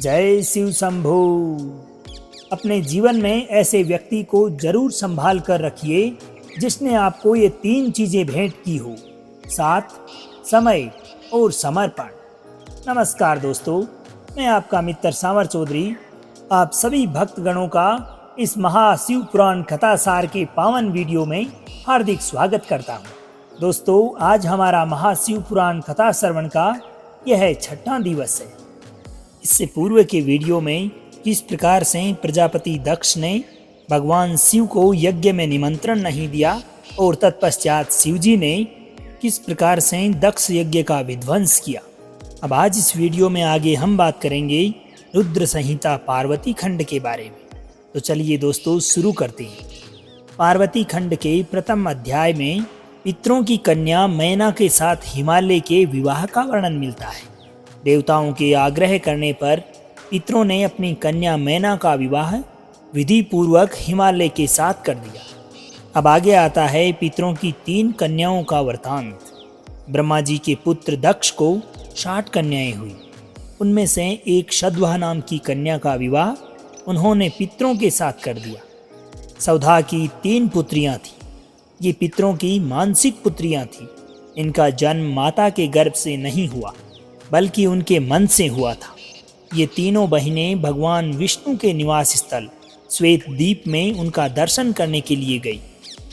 जय शिव शंभू। अपने जीवन में ऐसे व्यक्ति को जरूर संभाल कर रखिए जिसने आपको ये तीन चीजें भेंट की हो: साथ, समय और समर्पण। नमस्कार दोस्तों, मैं आपका मित्र सांवर चौधरी आप सभी भक्तगणों का इस महाशिव पुराण कथा सार के पावन वीडियो में हार्दिक स्वागत करता हूँ। दोस्तों, आज हमारा महाशिव पुराण कथा श्रवण का यह छठा दिवस है। इससे पूर्व के वीडियो में किस प्रकार से प्रजापति दक्ष ने भगवान शिव को यज्ञ में निमंत्रण नहीं दिया और तत्पश्चात शिवजी ने किस प्रकार से दक्ष यज्ञ का विध्वंस किया। अब आज इस वीडियो में आगे हम बात करेंगे रुद्र संहिता पार्वती खंड के बारे में। तो चलिए दोस्तों, शुरू करते हैं। पार्वती खंड के प्रथम अध्याय में पितरों की कन्या मैना के साथ हिमालय के विवाह का वर्णन मिलता है। देवताओं के आग्रह करने पर पितरों ने अपनी कन्या मैना का विवाह विधि पूर्वक हिमालय के साथ कर दिया। अब आगे आता है पितरों की 3 कन्याओं का वृतांत। ब्रह्मा जी के पुत्र दक्ष को 60 कन्याएं हुई। उनमें से एक शद्वा नाम की कन्या का विवाह उन्होंने पितरों के साथ कर दिया। सौधा की 3 पुत्रियां थीं। ये पितरों की मानसिक पुत्रियां थीं। इनका जन्म माता के गर्भ से नहीं हुआ बल्कि उनके मन से हुआ था। ये तीनों बहनें भगवान विष्णु के निवास स्थल श्वेत द्वीप में उनका दर्शन करने के लिए गई।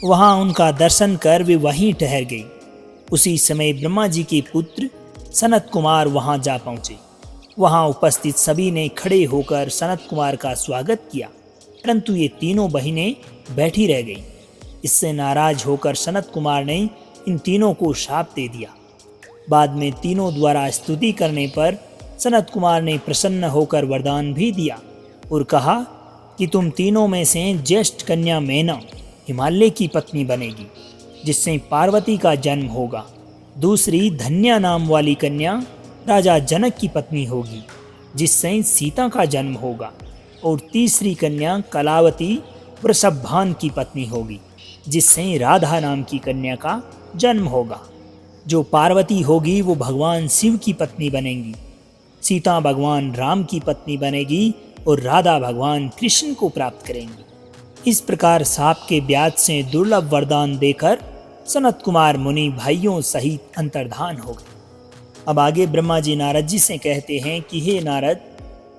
वहां उनका दर्शन कर वे वहीं ठहर गई। उसी समय ब्रह्मा जी के पुत्र सनत कुमार वहां जा पहुंचे। वहां उपस्थित सभी ने खड़े होकर सनत कुमार का स्वागत किया, परंतु ये तीनों बहनें बैठी रह गईं। इससे नाराज होकर सनत कुमार ने इन तीनों को शाप दे दिया। बाद में तीनों द्वारा स्तुति करने पर सनत कुमार ने प्रसन्न होकर वरदान भी दिया और कहा कि तुम तीनों में से ज्येष्ठ कन्या मैना हिमालय की पत्नी बनेगी, जिससे पार्वती का जन्म होगा। दूसरी धन्या नाम वाली कन्या राजा जनक की पत्नी होगी, जिससे सीता का जन्म होगा। और तीसरी कन्या कलावती वृषभान की पत्नी होगी, जिससे राधा नाम की कन्या का जन्म होगा। जो पार्वती होगी वो भगवान शिव की पत्नी बनेगी। सीता भगवान राम की पत्नी बनेगी और राधा भगवान कृष्ण को प्राप्त करेंगी। इस प्रकार सांप के ब्याज से दुर्लभ वरदान देकर सनत कुमार मुनि भाइयों सहित अंतर्धान हो गए। अब आगे ब्रह्मा जी नारद जी से कहते हैं कि हे नारद,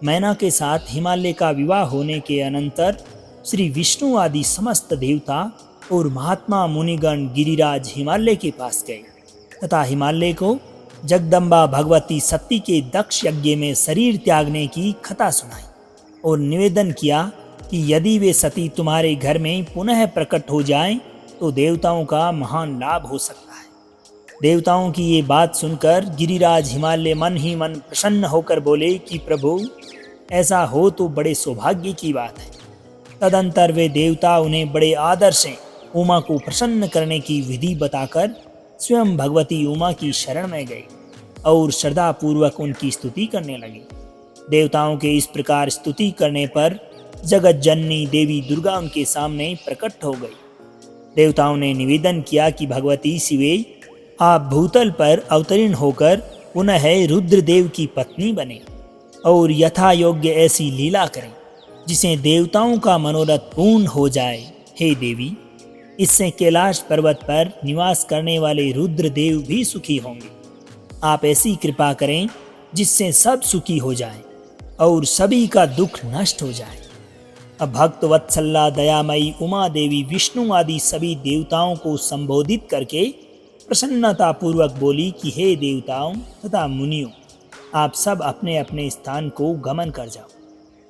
मैना के साथ हिमालय का विवाह होने के अनंतर श्री विष्णु आदि समस्त देवता और महात्मा मुनिगण गिरिराज हिमालय के पास गए तथा हिमालय को जगदम्बा भगवती सती के दक्ष यज्ञ में शरीर त्यागने की कथा सुनाई और निवेदन किया कि यदि वे सती तुम्हारे घर में पुनः प्रकट हो जाएं तो देवताओं का महान लाभ हो सकता है। देवताओं की ये बात सुनकर गिरिराज हिमालय मन ही मन प्रसन्न होकर बोले कि प्रभु, ऐसा हो तो बड़े सौभाग्य की बात है। तदंतर वे देवता उन्हें बड़े आदर से उमा को प्रसन्न करने की विधि बताकर स्वयं भगवती उमा की शरण में गए और श्रद्धा पूर्वक उनकी स्तुति करने लगे। देवताओं के इस प्रकार स्तुति करने पर जगत जननी देवी दुर्गा उनके सामने प्रकट हो गई। देवताओं ने निवेदन किया कि भगवती शिवे, आप भूतल पर अवतीर्ण होकर पुनः रुद्रदेव की पत्नी बने और यथा योग्य ऐसी लीला करें जिसे देवताओं का मनोरथ पूर्ण हो जाए। हे देवी, इससे कैलाश पर्वत पर निवास करने वाले रुद्रदेव भी सुखी होंगे। आप ऐसी कृपा करें जिससे सब सुखी हो जाएं और सभी का दुख नष्ट हो जाए। अब भक्त वत्सला दयामयी उमा देवी विष्णु आदि सभी देवताओं को संबोधित करके प्रसन्नता पूर्वक बोली कि हे देवताओं तथा मुनियों, आप सब अपने अपने स्थान को गमन कर जाओ।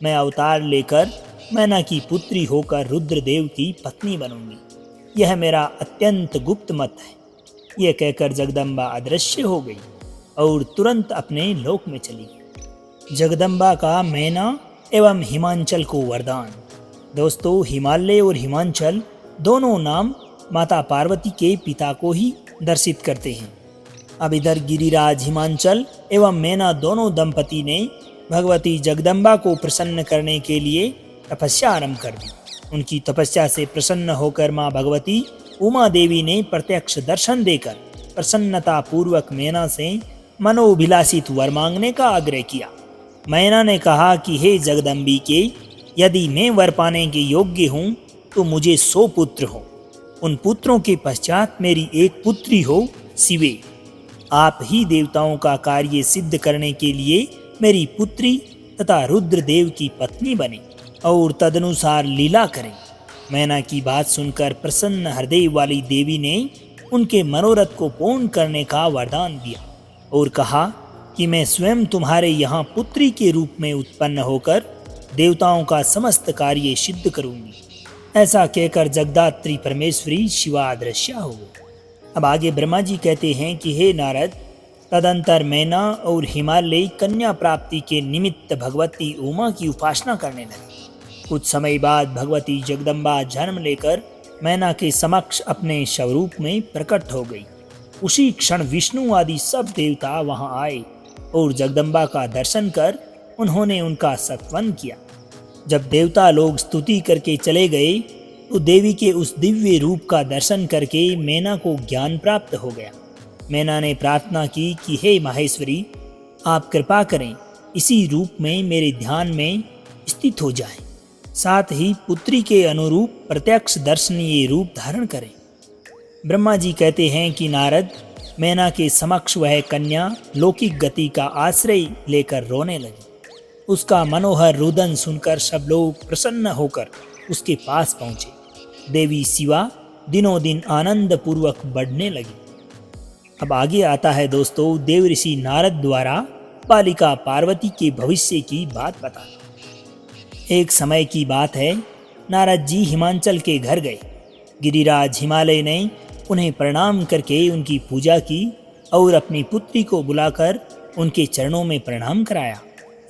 मैं अवतार लेकर मैना की पुत्री होकर रुद्रदेव की पत्नी बनूंगी। यह मेरा अत्यंत गुप्त मत है। यह कहकर जगदम्बा अदृश्य हो गई और तुरंत अपने लोक में चली गई। जगदम्बा का मैना एवं हिमांचल को वरदान। दोस्तों, हिमालय और हिमांचल दोनों नाम माता पार्वती के पिता को ही दर्शित करते हैं। अब इधर गिरिराज हिमांचल एवं मैना दोनों दंपति ने भगवती जगदम्बा को प्रसन्न करने के लिए तपस्या आरंभ कर दी। उनकी तपस्या से प्रसन्न होकर मां भगवती उमा देवी ने प्रत्यक्ष दर्शन देकर प्रसन्नता पूर्वक मैना से मनोभिलाषित वर मांगने का आग्रह किया। मैना ने कहा कि हे जगदम्बिके, यदि मैं वर पाने के योग्य हूँ तो मुझे 100 पुत्र हो। उन पुत्रों के पश्चात मेरी एक पुत्री हो शिवे। आप ही देवताओं का कार्य सिद्ध करने के लिए मेरी पुत्री तथा रुद्रदेव की पत्नी बने और तदनुसार लीला करें। मैना की बात सुनकर प्रसन्न हृदय वाली देवी ने उनके मनोरथ को पूर्ण करने का वरदान दिया और कहा कि मैं स्वयं तुम्हारे यहाँ पुत्री के रूप में उत्पन्न होकर देवताओं का समस्त कार्य सिद्ध करूंगी। ऐसा कहकर जगदात्री परमेश्वरी शिवा अदृश्य हो गई। अब आगे ब्रह्मा जी कहते हैं कि हे नारद, तदंतर मैना और हिमालय कन्या प्राप्ति के निमित्त भगवती उमा की उपासना करने लगे। कुछ समय बाद भगवती जगदम्बा जन्म लेकर मैना के समक्ष अपने स्वरूप में प्रकट हो गई। उसी क्षण विष्णु आदि सब देवता वहां आए और जगदम्बा का दर्शन कर उन्होंने उनका सत्वन किया। जब देवता लोग स्तुति करके चले गए तो देवी के उस दिव्य रूप का दर्शन करके मैना को ज्ञान प्राप्त हो गया। मैना ने प्रार्थना की कि हे माहेश्वरी, आप कृपा करें, इसी रूप में मेरे ध्यान में स्थित हो जाएं। साथ ही पुत्री के अनुरूप प्रत्यक्ष दर्शनीय रूप धारण करें। ब्रह्मा जी कहते हैं कि नारद, मैना के समक्ष वह कन्या लौकिक गति का आश्रय लेकर रोने लगी। उसका मनोहर रुदन सुनकर सब लोग प्रसन्न होकर उसके पास पहुंचे। देवी शिवा दिनों दिन आनंद पूर्वक बढ़ने लगी। अब आगे आता है दोस्तों देव ऋषि नारद द्वारा बालिका पार्वती के भविष्य की बात बताना। एक समय की बात है, नारद जी हिमाचल के घर गए। गिरिराज हिमालय ने उन्हें प्रणाम करके उनकी पूजा की और अपनी पुत्री को बुलाकर उनके चरणों में प्रणाम कराया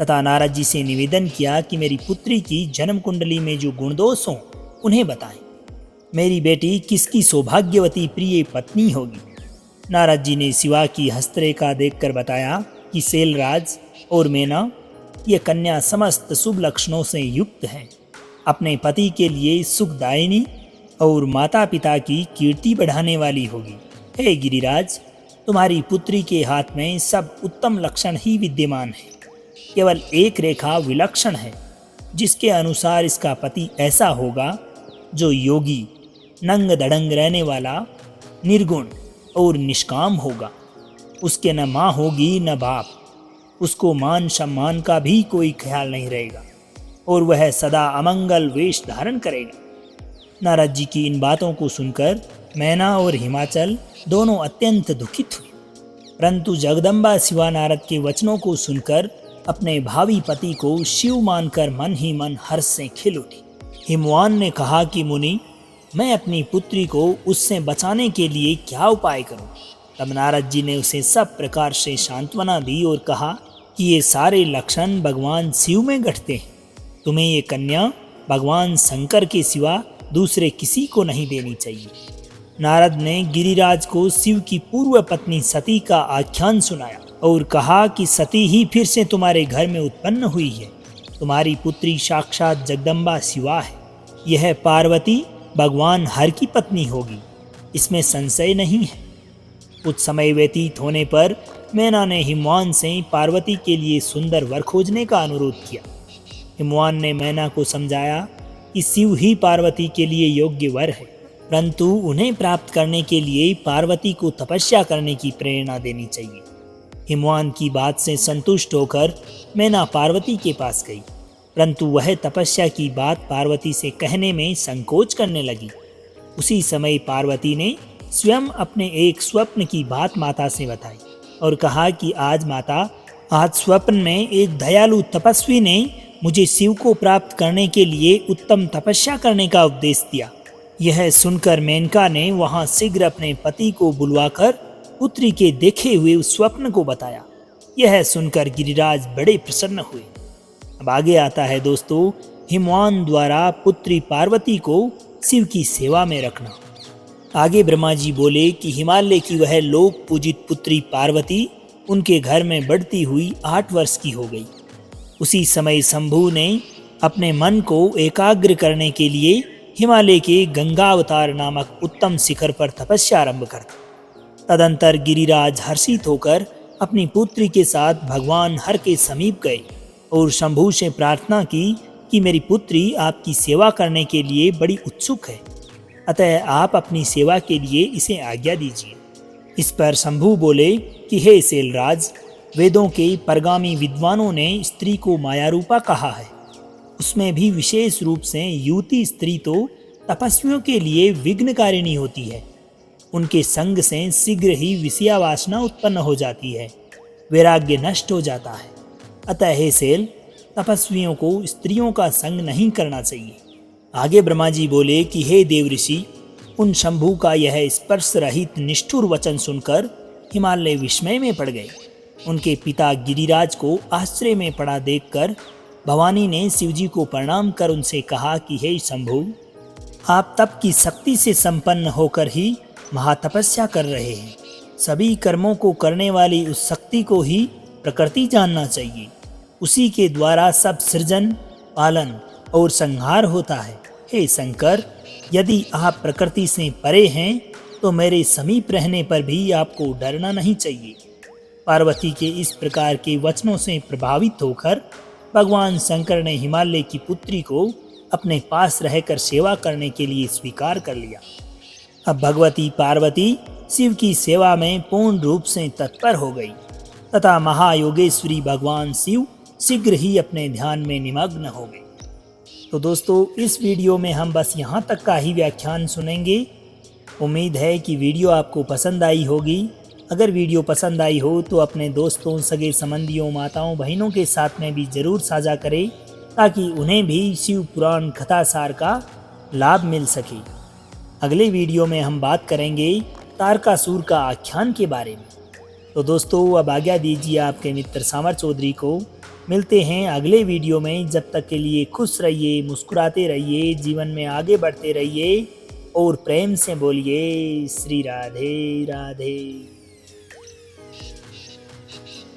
तथा नारद जी से निवेदन किया कि मेरी पुत्री की जन्म कुंडली में जो गुणदोष हों उन्हें बताएं। मेरी बेटी किसकी सौभाग्यवती प्रिय पत्नी होगी। नारद जी ने शिवा की हस्तरेखा देखकर बताया कि शैलराज और मैना ये कन्या समस्त शुभ लक्षणों से युक्त है, अपने पति के लिए सुखदायिनी और माता पिता की कीर्ति बढ़ाने वाली होगी। हे गिरिराज, तुम्हारी पुत्री के हाथ में सब उत्तम लक्षण ही विद्यमान है। केवल एक रेखा विलक्षण है, जिसके अनुसार इसका पति ऐसा होगा जो योगी, नंग दड़ंग रहने वाला, निर्गुण और निष्काम होगा। उसके न माँ होगी न बाप, उसको मान सम्मान का भी कोई ख्याल नहीं रहेगा और वह सदा अमंगल वेश धारण करेगा। नारद जी की इन बातों को सुनकर मैना और हिमाचल दोनों अत्यंत दुखित हुए, परंतु जगदम्बा शिवा नारद के वचनों को सुनकर अपने भावी पति को शिव मानकर मन ही मन हर्ष से खिल उठी। हिमवान ने कहा कि मुनि, मैं अपनी पुत्री को उससे बचाने के लिए क्या उपाय करूं? तब नारद जी ने उसे सब प्रकार से सांत्वना दी और कहा कि ये सारे लक्षण भगवान शिव में घटते हैं। तुम्हें ये कन्या भगवान शंकर के सिवा दूसरे किसी को नहीं देनी चाहिए। नारद ने गिरिराज को शिव की पूर्व पत्नी सती का आख्यान सुनाया और कहा कि सती ही फिर से तुम्हारे घर में उत्पन्न हुई है। तुम्हारी पुत्री साक्षात जगदम्बा शिवा है। यह पार्वती भगवान हर की पत्नी होगी, इसमें संशय नहीं है। कुछ समय व्यतीत होने पर मैना ने हिमवान से पार्वती के लिए सुंदर वर खोजने का अनुरोध किया। हिमवान ने मैना को समझाया कि शिव ही पार्वती के लिए योग्य वर है, परंतु उन्हें प्राप्त करने के लिए पार्वती को तपस्या करने की प्रेरणा देनी चाहिए। हिमवान की बात से संतुष्ट होकर मैना पार्वती के पास गई, परंतु वह तपस्या की बात पार्वती से कहने में संकोच करने लगी। उसी समय पार्वती ने स्वयं अपने एक स्वप्न की बात माता से बताई और कहा कि आज स्वप्न में एक दयालु तपस्वी ने मुझे शिव को प्राप्त करने के लिए उत्तम तपस्या करने का उपदेश दिया। यह सुनकर मेनका ने वहां शीघ्र अपने पति को बुलवाकर पुत्री के देखे हुए उस स्वप्न को बताया। यह सुनकर गिरिराज बड़े प्रसन्न हुए। अब आगे आता है दोस्तों हिमवान द्वारा पुत्री पार्वती को शिव की सेवा में रखना। आगे ब्रह्मा जी बोले कि हिमालय की वह लोक पूजित पुत्री पार्वती उनके घर में बढ़ती हुई 8 वर्ष की हो गई। उसी समय शंभु ने अपने मन को एकाग्र करने के लिए हिमालय के गंगावतार नामक उत्तम शिखर पर तपस्या आरंभ कर दी। तदंतर गिरिराज हर्षित होकर अपनी पुत्री के साथ भगवान हर के समीप गए और शंभू से प्रार्थना की कि मेरी पुत्री आपकी सेवा करने के लिए बड़ी उत्सुक है, अतः आप अपनी सेवा के लिए इसे आज्ञा दीजिए। इस पर शंभू बोले कि हे शैलराज, वेदों के परगामी विद्वानों ने स्त्री को मायारूपा कहा है, उसमें भी विशेष रूप से युवती स्त्री तो तपस्वियों के लिए विघ्नकारिणी होती है। उनके संग से शीघ्र ही विषया वासना उत्पन्न हो जाती है, वैराग्य नष्ट हो जाता है। अतः हे शैल, तपस्वियों को स्त्रियों का संग नहीं करना चाहिए। आगे ब्रह्मा जी बोले कि हे देवऋषि, उन शंभू का यह स्पर्श रहित निष्ठुर वचन सुनकर हिमालय विस्मय में पड़ गए। उनके पिता गिरिराज को आश्चर्य में पड़ा देखकर भवानी ने शिवजी को प्रणाम कर उनसे कहा कि हे शंभू, आप तप की शक्ति से संपन्न होकर ही महातपस्या कर रहे हैं। सभी कर्मों को करने वाली उस शक्ति को ही प्रकृति जानना चाहिए। उसी के द्वारा सब सृजन, पालन और संहार होता है। हे शंकर, यदि आप प्रकृति से परे हैं तो मेरे समीप रहने पर भी आपको डरना नहीं चाहिए। पार्वती के इस प्रकार के वचनों से प्रभावित होकर भगवान शंकर ने हिमालय की पुत्री को अपने पास रहकर सेवा करने के लिए स्वीकार कर लिया। अब भगवती पार्वती शिव की सेवा में पूर्ण रूप से तत्पर हो गई तथा महायोगेश्वरी भगवान शिव शीघ्र ही अपने ध्यान में निमग्न हो गए। तो दोस्तों, इस वीडियो में हम बस यहाँ तक का ही व्याख्यान सुनेंगे। उम्मीद है कि वीडियो आपको पसंद आई होगी। अगर वीडियो पसंद आई हो तो अपने दोस्तों, सगे संबंधियों, माताओं, बहनों के साथ में भी ज़रूर साझा करें ताकि उन्हें भी शिव पुराण कथासार का लाभ मिल सके। अगले वीडियो में हम बात करेंगे तारकासुर का आख्यान के बारे में। तो दोस्तों, अब आज्ञा दीजिए आपके मित्र सामर चौधरी को। मिलते हैं अगले वीडियो में। जब तक के लिए खुश रहिए, मुस्कुराते रहिए, जीवन में आगे बढ़ते रहिए और प्रेम से बोलिए श्री राधे राधे।